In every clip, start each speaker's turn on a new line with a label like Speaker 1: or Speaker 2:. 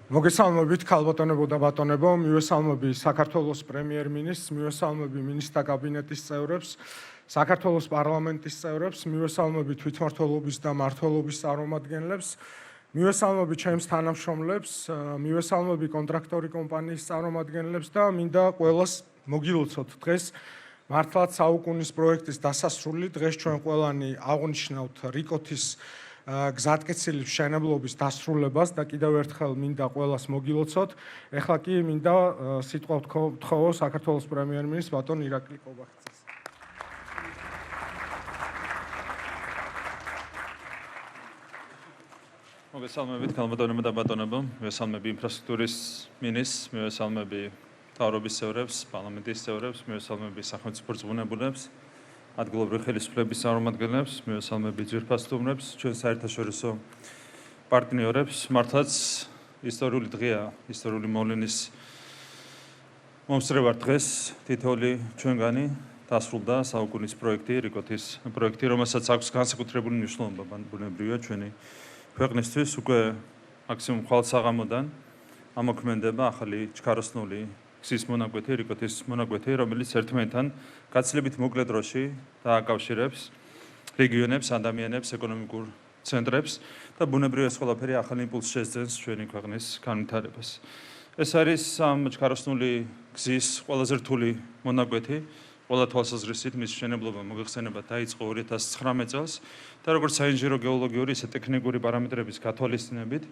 Speaker 1: მოგესალმებით ქალბატონებო და ბატონებო, მივესალმები საქართველოს პრემიერ-მინისტრს, მივესალმები მინისტრთა კაბინეტის წევრებს, საქართველოს პარლამენტის წევრებს, მივესალმები თვითმმართველობის და მმართველობის წარმომადგენლებს, მივესალმები ჩემს თანამშრომლებს, მივესალმები კონტრაქტორი კომპანიის წარმომადგენლებს და მინდა ყველას მოგილოცოთ დღეს მართლაც საუკუნის პროექტის დასასრული. დღეს ჩვენ ყველანი აღვნიშნავთ რიკოთის გზატკეცილი მშენებლობის დასრულებას და კიდევ ერთხელ მინდა ყველას მოგილოცოთ. ეხლა კი მინდა სიტყვა ვთხოვო საქართველოს პრემიერ-მინისტრს ბატონ ირაკლი კობახიძეს.
Speaker 2: მოგესალმებით ქალბატონებო და ბატონებო, მივესალმები ინფრასტრუქტურის მინისტრს, მივესალმები მთავრობის წევრებს, პარლამენტის წევრებს, მივესალმები სახელმწიფო რწმუნებულებს, ადგილობრივი ხელისუფლების წარმომადგენლებს, მივესალმები ძვირფასტუმრებს, ჩვენ საერთაშორისო პარტნიორებს. მართლაც ისტორიული დღეა, ისტორიული მოვლენის მომსწრე ვარ დღეს. თითოეული ჩვენგანი დასრულდა საუკუნის პროექტი, რიკოთის პროექტი, რომელსაც აქვს განსაკუთრებული მნიშვნელობა ბუნებრივია ჩვენი ქვეყნისთვის. უკვე მაქსიმუმ ხვალსაღამოდან ამოქმედება ახალი ჩქაროსნული გზის მონაკვეთი, რიკოთის მონაკვეთი, რომელიც ერთმანეთთან გაცილებით მოკლე დროში დააკავშირებს რეგიონებს, ადამიანებს, ეკონომიკურ ცენტრებს და ბუნებრივია ეს ყველაფერი ახალი იმპულსს შეძენს ჩვენი ქვეყნის განვითარებას. ეს არის ამ ჩქაროსნული გზის ყველაზე რთული მონაკვეთი. ყველა თვალსაზრისით მის მშენებლობა მოგეხსენება დაიწყო 2019 წელს და როგორც საინჟინრო გეოლოგიური, ისე ტექნიკური პარამეტრების გათვალისწინებით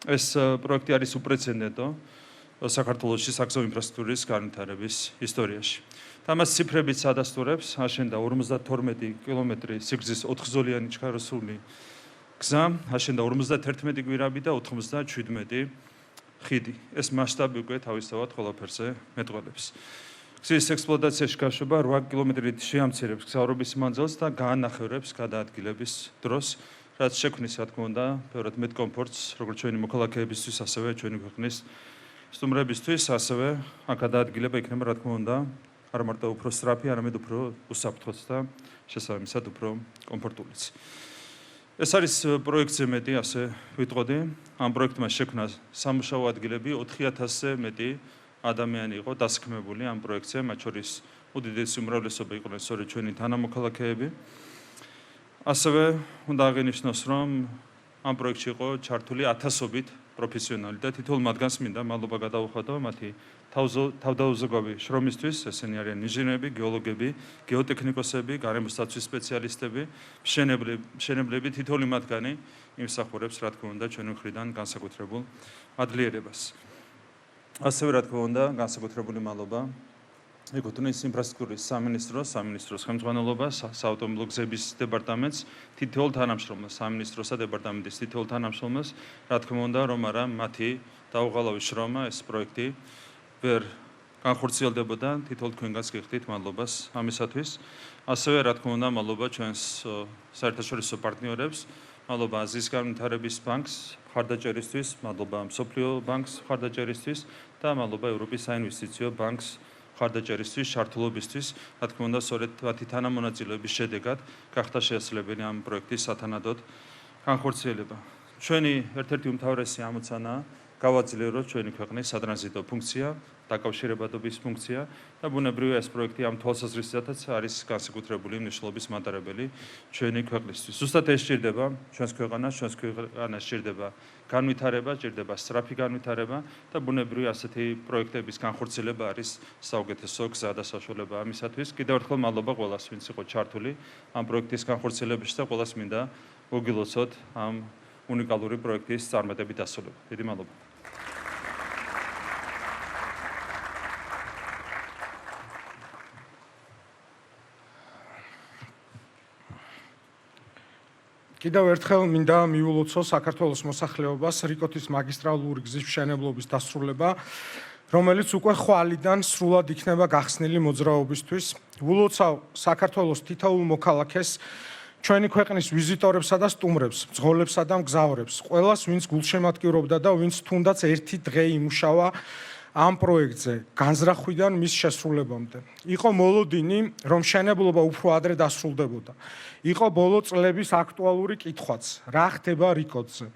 Speaker 2: ეს პროექტი არის უპრეცედენტო საქართველოში საქსო ინფრასტრუქტურის განვითარების ისტორიაში. და მას ციფრებით ადასტურებს აშენდა 52 კილომეტრი სიგრძის 4-ზოლიანი ჩქაროსნული გზა, აშენდა 51 გვირაბი და 97 ხიდი. ეს მასშტაბი უკვე თავისთავად ყველაფერზე მეტყველებს. გზის ექსპლუატაციაში გაშვება 8 კილომეტრით შეამცირებს გზავრობის მანძილს და გაანახევრებს გადაადგილების დროს, რაც შექმნის, რა თქმა უნდა, ბევრად მეტ კომფორტს, როგორც ჩვენი მოქალაქეებისთვის, ასევე ჩვენი ქვეყნის სტუმრებისთვის, ასევე აქ გადაადგილება იქნება, რა თქმა უნდა, არა მარტო უფრო სწრაფი, არამედ უფრო უსაფრთხოც და შესაბამისად უფრო კომფორტულიც. ეს არის პროექტზე მეტი, ასე ვიტყოდი. ამ პროექტმა შექმნა სამუშაო ადგილები, 4000-ზე მეტი ადამიანი იყო დასაქმებული ამ პროექტზე, მათ შორის უდიდესი უმრავლესობა იყვნენ სწორედ ჩვენი თანამოქალაქეები. ასევე უნდა აღინიშნოს, რომ ამ პროექტში იყო ჩართული 1000-ობით პროფესიონალი და თითოეულ მათგანს მინდა მადლობა გადაუხადო მათი თავდაუზოგავი შრომისთვის. ესენი არიან ინჟინერები, გეოლოგები, გეოტექნიკოსები, გარემოსდაცვის სპეციალისტები, მშენებლები, თითოეული მათგანი იმსახურებს, რა თქმა უნდა, ჩვენი მხრიდან განსაკუთრებულ მადლიერებას. ასევე, რა თქმა უნდა, განსაკუთრებული მადლობა ეკუთვნის ინფრასტრუქტურის სამინისტროს ხელმძღვანელობას, საავტომობილო გზების დეპარტამენტს, თითოეულ თანამშრომელს, სამინისტროსა დეპარტამენტის თითოეულ თანამშრომელს, რა თქმა უნდა, რომ არა მათი დაუღალავი შრომა ეს პროექტი ვერ განხორციელდებოდა. თითოეულ თქვენგანს გიხდით მადლობას ამისათვის. ასევე, რა თქმა უნდა, მადლობა ჩვენს საერთაშორისო პარტნიორებს, მადლობა აზიის განვითარების ბანკს მხარდაჭერისთვის, მადლობა მსოფლიო ბანკს მხარდაჭერისთვის და მადლობა ევროპის საინვესტიციო ბანკს მხარდაჭერისთვის, ჩართულობისთვის. რა თქმა უნდა, სწორედ მათი თანამონაწილეობის შედეგად გახდა შესაძლებელი ამ პროექტის სათანადოდ განხორციელება. ჩვენი ერთ-ერთი უმთავრესი ამოცანაა გავაძლიეროთ ჩვენი ქვეყნის სატრანზიტო ფუნქცია, დაკავშირებადობის ფუნქცია და ბუნებრივია ეს პროექტი ამ თვალსაზრისითაც არის განსაკუთრებული მნიშვნელობის მატარებელი ჩვენი ქვეყნისთვის. ზუსტად ეს სჭირდება ჩვენს ქვეყანას სჭირდება განვითარება, სჭირდება სწრაფი განვითარება და ბუნებრივია ასეთი პროექტების განხორციელება არის საუკეთესო გზა და საშუალება ამისათვის. კიდევ ერთხელ მადლობა ყველას, ვინც იყო ჩართული ამ პროექტის განხორციელებაში და ყველას მინდა მოგილოცოთ ამ უნიკალური პროექტის წარმატებით დასრულება. დიდი მადლობა.
Speaker 1: კიდევ ერთხელ მინდა მიულოცო საქართველოს მოსახლეობას რიკოთის მაგისტრალური გზის მშენებლობის დასრულება, რომელიც უკვე ხვალიდან სრულად იქნება გახსნილი მოძრაობისთვის. ულოცავ საქართველოს თითოეულ მოქალაქეს, ჩვენი ქვეყნის ვიზიტორებსა და სტუმრებს, მძღოლებსა და მგზავრებს, ყველას, ვინც გულშემატკივრობდა და ვინც თუნდაც ერთი დღე იმუშავა ამ პროექტზე განზრახვიდან მის შესრულებამდე. იყო მოლოდინი, რომ მშენებლობა უფრო ადრე დასრულდებოდა. იყო ბოლო წლების აქტუალური კითხვაც, რა ხდება რიკოდზე.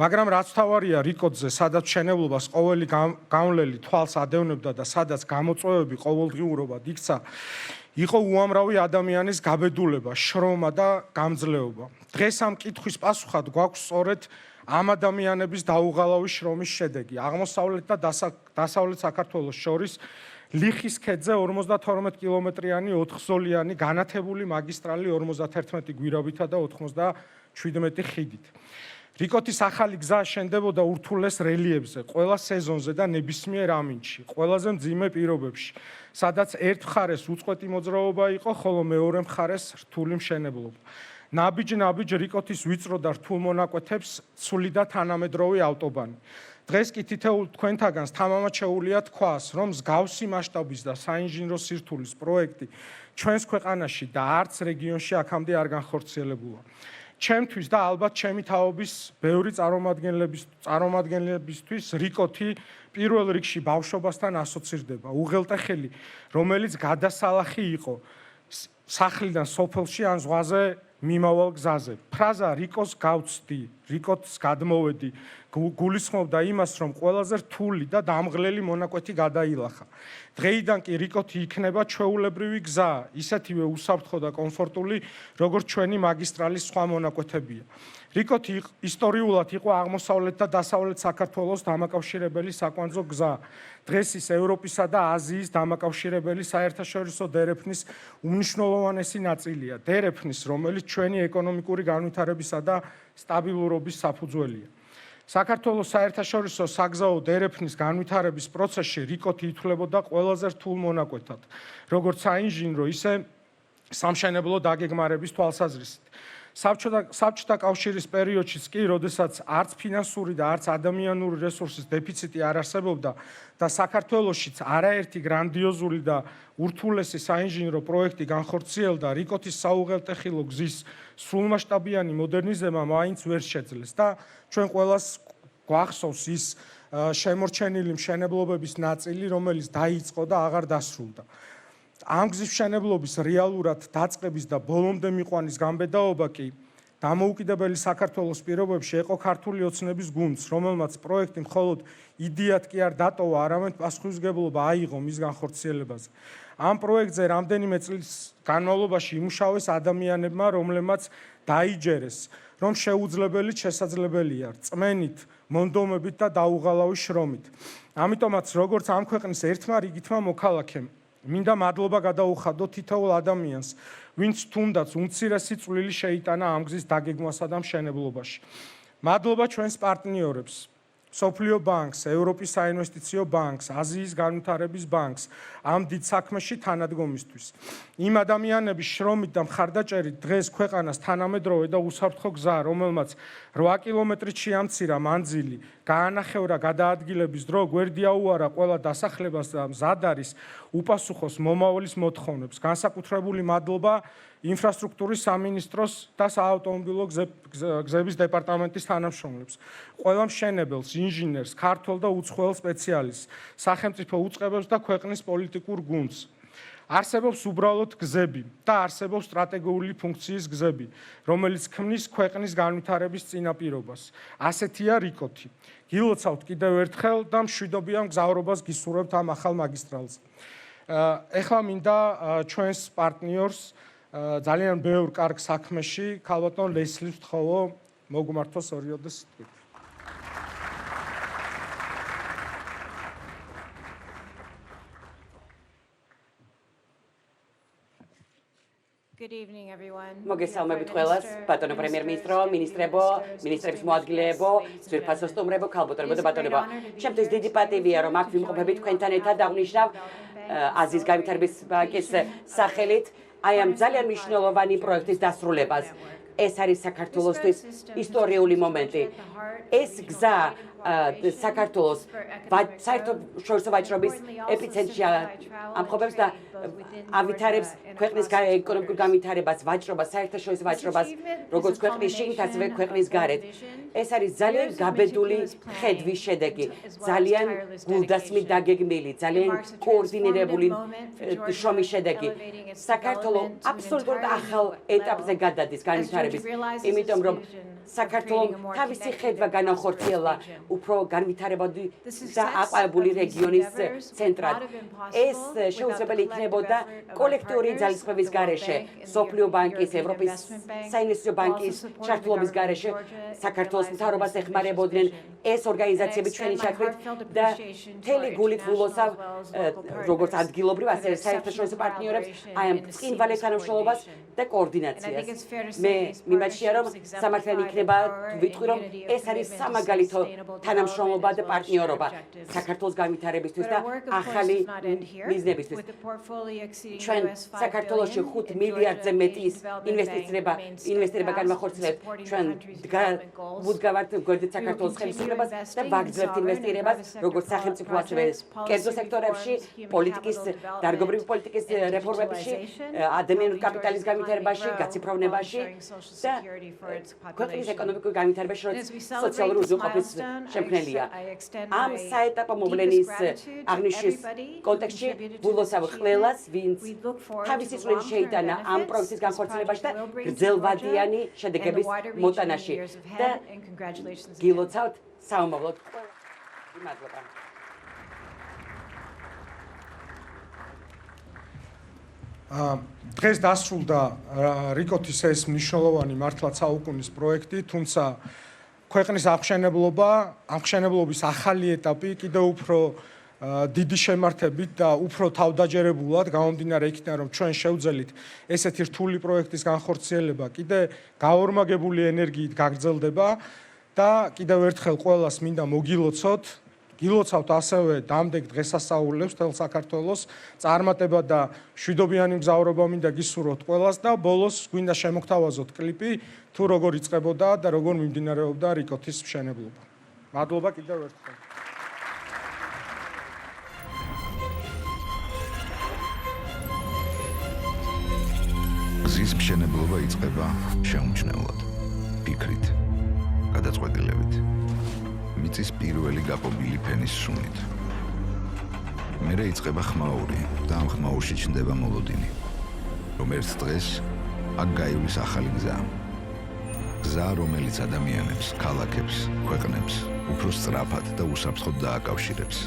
Speaker 1: მაგრამ რაც თავარია რიკოდზე, სადაც მშენებლობას ყოველი გავლელი თვალს ადევნებდა და სადაც გამოწვევები ყოველდღიურობად იქცა, იყო უამრავი ადამიანის გაბედულება, შრომა და გამძლეობა. დღეს ამ კითხვის პასუხად გვაქვს სწორედ ამ ადამიანების დაუღალავი შრომის შედეგი. აღმოსავლეთ და დასავლეთ საქართველოს შორის ლიხის ქედზე 52 კილომეტრიანი 4-ზოლიანი განათებული მაგისტრალი 51 გვირაბითა და 97 ხიდით. რიკოთის ახალი გზა შენდებოდა ურთულეს რელიეფზე, ყველა სეზონზე და ნებისმიერ ამინდში, ყველაზე მძიმე პირობებში, სადაც ერთ მხარეს უწყვეტი მოძრაობა იყო, ხოლო მეორე მხარეს რთული მშენებლობა. ნაბიჯ რიკოთის ვიწრო და რთულ მონაკვეთებს ცვლიდა თანამედროვე ავტობანი. დღეს კი თითოეულ თქვენთაგანს თამამად შეუძლია თქვას, რომ მსგავსი მასშტაბის და საინჟინრო სირთულის პროექტი ჩვენს ქვეყანაში და არც რეგიონში აქამდე არ განხორციელებულა. ჩემთვის და ალბათ ჩემი თაობის ბევრი წარმომადგენლებისთვის რიკოთი პირველ რიგში ბავშვობასთან ასოცირდება. უღელტეხილი, რომელიც გადასალახი იყო სახლიდან სოფელში ან ზღვაზე მიმავალ გზაზე. ფრაზა რიკოს გავცდი, რიკოს გადმოვედი გულისხმობდა იმას, რომ ყველაზე რთული და დამღლელი მონაკვეთი გადაილახა. დღეიდან კი რიკოთი იქნება ჩვეულებრივი გზა, ისეთივე უსაფრთხო და კომფორტული, როგორც ჩვენი მაგისტრალის სხვა მონაკვეთებია. რიკოთი ისტორიულად იყო აღმოსავლეთ და დასავლეთ საქართველოს დამაკავშირებელი საკვანძო გზა. დღეს ის ევროპისა და აზიის დამაკავშირებელი საერთაშორისო დერეფნის უმნიშვნელოვანესი ნაწილია. დერეფნის, რომელიც ჩვენი ეკონომიკური განვითარებისა და სტაბილურობის საფუძველია. საქართველოს საერთაშორისო საგზაო დერეფნის განვითარების პროცესში რიკოთი ითვლებოდა ყველაზე რთულ მონაკვეთად, როგორც საინჟინრო, ისე სამშენებლო დაგეგმარების თვალსაზრისით. საბჭოთა კავშირის პერიოდშიც კი, როდესაც არც ფინანსური და არც ადამიანური რესურსის დეფიციტი არ არსებობდა და საქართველოშიც არაერთი გრანდიოზული და ურთულესი საინჟინრო პროექტი განხორციელდა, რიკოთის საუღელტეხილო გზის სრულმასშტაბიანი მოდერნიზება მაინც ვერ შეძლეს და ჩვენ ყველას გვახსოვს ის შემორჩენილი მშენებლობების ნაწილი, რომელიც დაიწყო და აღარ დასრულდა. ამ გზის მშენებლობის რეალურად დაწყების და ბოლომდე მიყვანის გამბედაობა კი დამოუკიდებელი საქართველოს პირობებში იყო ქართული ოცნების გუნდს, რომელმაც პროექტი მხოლოდ იდეად კი არ დატოვა, არამედ პასუხისმგებლობა აიღო მის განხორციელებაზე. ამ პროექტზე რამდენიმე წლის განმავლობაში იმუშავეს ადამიანებმა, რომლებმაც დაიჯერეს, რომ შეუძლებელიც შესაძლებელია, რწმენით, მონდომებით და დაუღალავი შრომით. ამიტომაც, როგორც ამ ქვეყნის ერთმა რიგითმა მოქალაქემ, მინდა მადლობა გადაუხადო თითოეულ ადამიანს, ვინც თუნდაც უმცირესი წვლილი შეიტანა ამ გზის დაგეგმვასა და მშენებლობაში. მადლობა ჩვენს პარტნიორებს, სოფლიო ბანკს, ევროპის საინვესტიციო ბანკს, აზიის განვითარების ბანკს ამ დიდ საქმეში თანადგომისთვის. იმ ადამიანების შრომით და მხარდაჭერით დღეს ქვეყანას თანამედროვე და უსაფრთხო გზა, რომელმაც 8 კილომეტრით შეამცირა მანძილი, გაანახევრა გადაადგილების დრო, გვერდი აუარა ყველა დასახლებას და მზად არის უპასუხოს მომავლის მოთხოვნებს. განსაკუთრებული მადლობა ინფრასტრუქტურის სამინისტროს და საავტომობილო გზების დეპარტამენტის თანამშრომლებს, ყველა მშენებელს, ინჟინერს, ქართველ და უცხოელ სპეციალისტს, სახელმწიფო უწყებებს და ქვეყნის პოლიტიკურ გუნდს. არსებობს უბრალოდ გზები და არსებობს სტრატეგიული ფუნქციის გზები, რომელიც ქმნის ქვეყნის განვითარების წინაპირობას. ასეთია რიკოთი. გილოცავთ კიდევ ერთხელ და მშვიდობიან მგზავრობას გისურვებთ ამ ახალ მაგისტრალზე. ეხლა მინდა ჩვენს პარტნიორს ძალიან ბევრ კარგ საქმეში ქალბატონ ლესლის ვთხოვო მოგმართოს ორიოდეს თვით.
Speaker 3: Good evening, everyone.
Speaker 4: მოგესალმებით ყველას, ბატონო პრემიერ-მინისტრო, მინისტრებო, მინისტრების მოადგილეებო, ძვირფასო სტუმრებო, ქალბატონებო და ბატონებო. ჩემთვის დიდი პატივია, რომ აქ ვიმყოფებით თქვენთან ერთად დაღვნიშნავ აზიის განვითარების ბანკის სახელით აი ამ ძალიან მნიშვნელოვანი პროექტის დასრულებას. ეს არის საქართველოსთვის ისტორიული მომენტი. ეს გზა საქართველოს საერთაშორისო ვაჭრობის ეპიცენტრია ამხობებს და ავითარებს ქვეყნის ეკონომიკურ განვითარებას, ვაჭრობას, საერთაშორისო ვაჭრობას, როგორც ქვეყნის შიგნით, ასევე ქვეყნის გარეთ. ეს არის ძალიან გაბედული ხედვის შედეგი, ძალიან გულდასმით დაგეგმილი, ძალიან კოორდინირებული შრომის შედეგი. საქართველო აბსოლუტურად ახალ ეტაპზე გადადის განვითარების, იმიტომ რომ საქართველოს თავისი ხედვა განახორციელა უფრო განვითარებადი და აყვავებული რეგიონის ცენტრად. ეს შეუძლებელი იქნებოდა კოლექტიური ძალისხმევის გარეშე, მსოფლიო ბანკის, ევროპის საინვესტიციო ბანკის ჩართულობის გარეშე საქართველოს მთავრობას ეხმარებოდნენ ეს ორგანიზაციები ჩვენი ჩათვლით და მთელი გულით ვულოცავ როგორც ადგილობრივ, ასევე საერთაშორისო პარტნიორებს აი ამ წინვალე თანამშრომლობას და კოორდინაციას. მე მიმაჩნია რომ სამართლიანი იქნება ვიტყვი რომ ეს არის სამაგალითო თანამშრომლობა და პარტნიორობა საქართველოს განვითარებისთვის და ახალი მიზნებისთვის. ჩვენ საქართველოში 5 მილიარდზე მეტი ინვესტირება განვახორციელებთ. ჩვენ ვუდგავართ გვერდით საქართველოს ხელისუფლებას და ვაგრძელებთ ინვესტირებას როგორც სახელმწიფო ასევე კერძო სექტორებში, პოლიტიკის, დარგობრივი პოლიტიკის რეფორმებში, ადამიანური კაპიტალის განვითარებაში, გაციფროვნებაში და ქვეყნის ეკონომიკური განვითარებაში, რომელიც სოციალური უზრუნველყოფის შემქმნელია. ამ საეტაპო მოვლენის აღნიშვნის კონტექსტში ვულოცავ ყველას, ვინც თავისი წვლილი შეიტანა ამ პროექტის განხორციელებაში და გრძელვადიანი შედეგების მოტანაში და გილოცავთ საომავლოდ. მადლობა.
Speaker 1: დღეს დასრულდა რიკოთის ეს მნიშვნელოვანი მართლაც საუკუნის პროექტი, თუმცა ქვეყნის აღმშენებლობის ახალი ეტაპი კიდევ უფრო დიდი შემართებით და უფრო თავდაჯერებულად გამომდინარე იქიდან, რომ ჩვენ შევძელით ესეთი რთული პროექტის განხორციელება კიდე გაორმაგებული ენერგიით გაგრძელდება და კიდევ ერთხელ ყველას მინდა მოგილოცოთ, გილოცავთ ასევე დამდეგ დღესასწაულებს თელ საქართველოს წარმატება და მშვიდობიანი მგზავრობა მინდა გისურვოთ ყველას და ბოლოს გვინდა შემოგთავაზოთ კლიპი თუ როგორ იწყებოდა და როგორ მიმდინარეობდა რიკოთის მშენებლობა. მადლობა კიდევ ერთხელ.
Speaker 5: გზის მშენებლობა იწყება შეუმჩნევლად, ფიქრით, გადაწყვეტილებით. მიწის პირველი გაპობილი ფენის სუნით. მერე იწყება ხმაური და ამ ხმაურში ჩნდება მოლოდინი, რომ ერთ დღეს აქ გაივლის ახალი გზა. გზა, რომელიც ადამიანებს, ქალაქებს, ქვეყნებს უფრო სწრაფად და უსაფრთხოდ დააკავშირებს.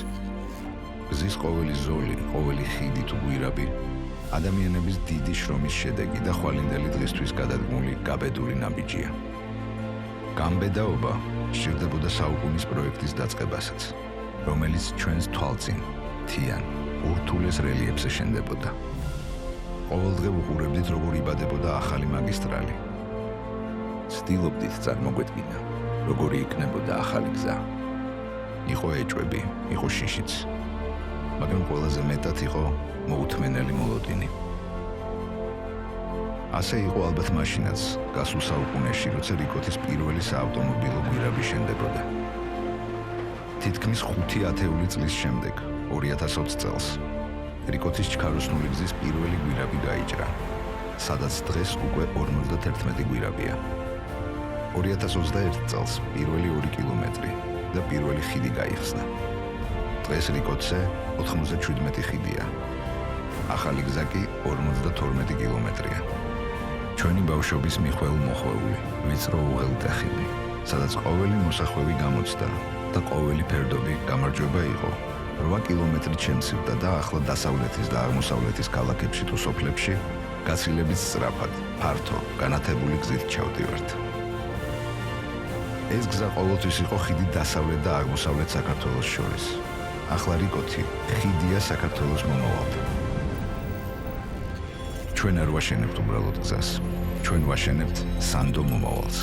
Speaker 5: გზის ყოველი ზოლი, ყოველი ხიდი თუ გვირაბი ადამიანების დიდი შრომის შედეგი და ხვალინდელი დღისთვის გადადგმული გაბედური ნაბიჯია. გამბედაობა სჭირდებოდა საუკუნის პროექტის დაწყებასაც, რომელიც ჩვენს თვალწინ, თიან, ურთულეს რელიეფზე შენდებოდა. ყოველდღე ვუყურებდით, როგორ იბადებოდა ახალი მაგისტრალი. ცდილობდით წარმოგვედგინა, როგორი იქნებოდა ახალი გზა. იყო ეჭვები, იყო შიშიც, მაგრამ ყველაზე მეტად იყო მოუთმენელი მოლოდინი. ასე იყო ალბათ მაშინაც, გასულ საუკუნეში, როცა რიკოთის პირველი საავტომობილო გვირაბი შენდებოდა. თითქმის 5 ათეული წლის შემდეგ, 2020 წელს, რიკოთის ჩქაროსნული გზის პირველი გვირაბი გაიჭრა, სადაც დღეს უკვე 51 გვირაბია. 2021 წელს პირველი 2 კილომეტრი და პირველი ხიდი გაიხსნა. დღეს რიკოთზე 97 ხიდია. ახალი გზა კი 52 კილომეტრია. ჩვენი ბავშვობის მიხვეულ-მოხვეული, ვიწრო უღელტეხილი, სადაც ყოველი მოსახვევი გამოცდა და ყოველი ფერდობი გამარჯვება იყო. 8 კილომეტრი შემცირდა და ახლა დასავლეთის და აღმოსავლეთის ქალაქებში თუ სოფლებში გაცილებით სწრაფად, ფართო, განათებული გზით ჩავდივართ. ეს გზა ყოველთვის იყო ხიდი დასავლეთ და აღმოსავლეთ საქართველოს შორის. ახლა რიკოთი ხიდია საქართველოს მომავალთან. ჩვენ არ ვაშენებთ უბრალოდ გზას, ჩვენ ვაშენებთ სანდო მომავალს.